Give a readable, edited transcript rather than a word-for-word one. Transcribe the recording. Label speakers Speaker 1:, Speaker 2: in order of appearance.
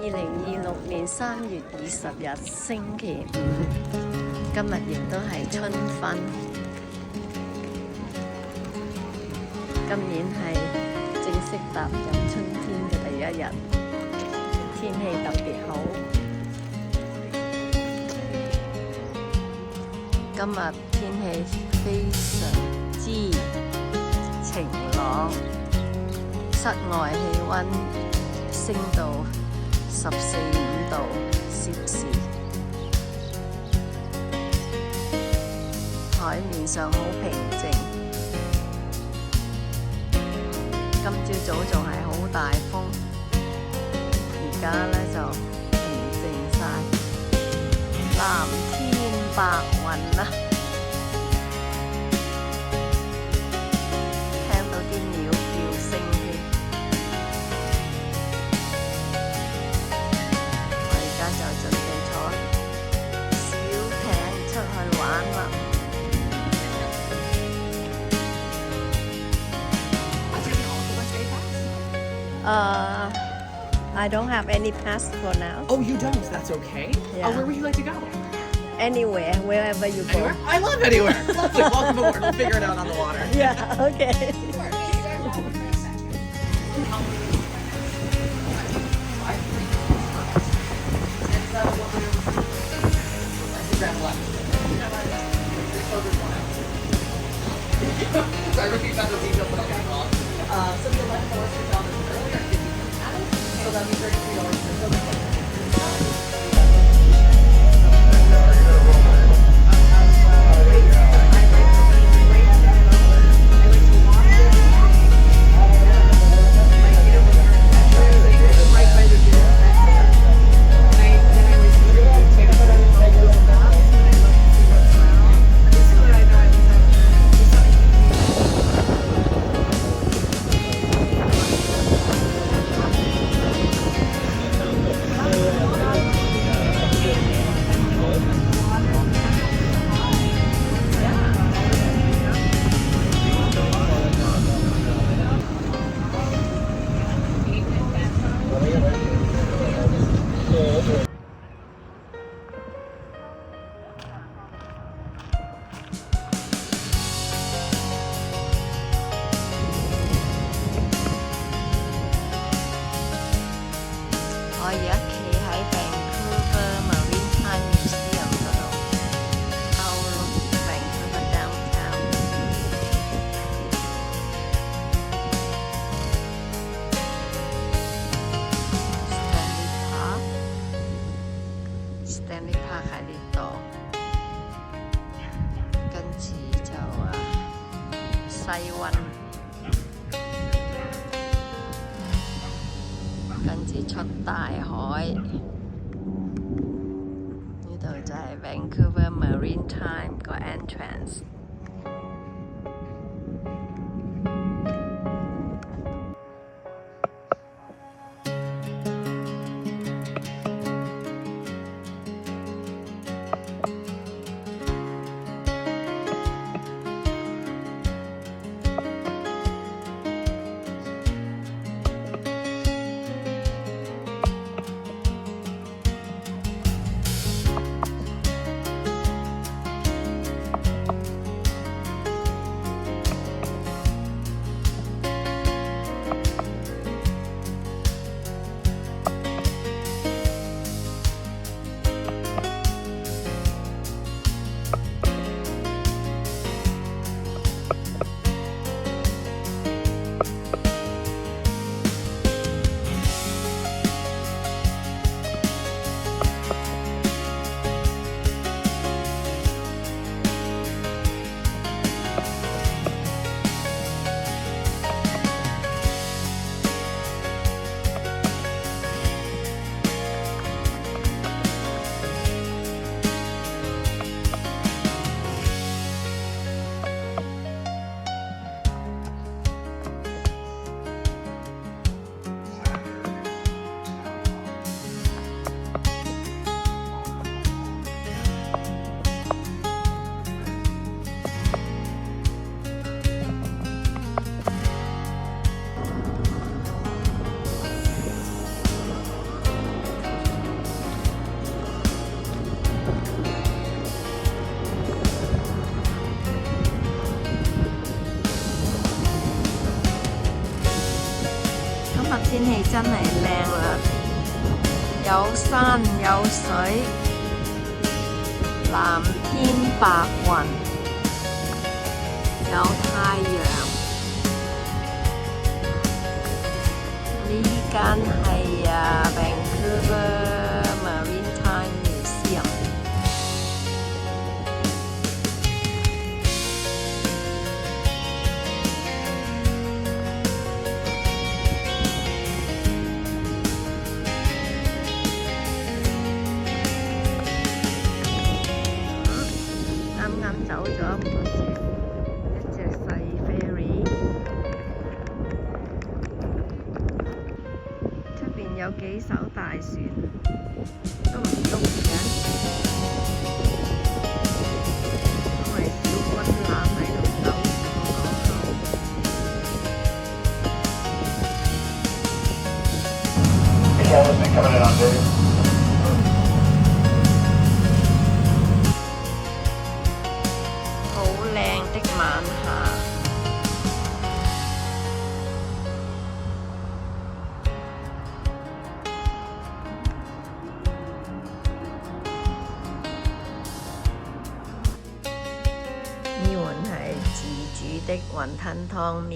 Speaker 1: 2026年3月20日星期五，今日亦都係春分。今年係正式踏入春天嘅第一日，天氣特別好。今日天氣非常之晴朗，室外氣溫升到14-15度攝氏，海面上好平靜。今朝早仲係好大風，而家呢就平靜晒，藍天白雲啦。聽到啲鳥叫聲添。我而家就準備坐小艇出去玩啦。I don't have any pass for now.
Speaker 2: Oh, you don't? That's okay.
Speaker 1: Yeah.
Speaker 2: Where would you like to go?
Speaker 1: Anywhere, wherever you go.
Speaker 2: Anywhere? I love anywhere. Lovely. Welcome aboard. We'll figure it out on the water.
Speaker 1: Yeah, okay.
Speaker 2: Sorry, repeat that detail, but okay. So the left $4 earlier, so that'd be $33 for silver. Stanley Park 喺呢度，跟住就西灣，跟住出大海，呢度就係 Vancouver Maritime 個 entrance。
Speaker 1: 刻天氣真係靚啦，有山有水，藍天白雲，有太陽。呢間係Vancouver Maritime Museum。啱啱走咗唔多船，一隻細 ferry， 出邊有幾艘大船，都唔喐嘅，因為小軍艦喺度走過港口。好靚的晚霞，呢碗係自煮的雲吞湯麵。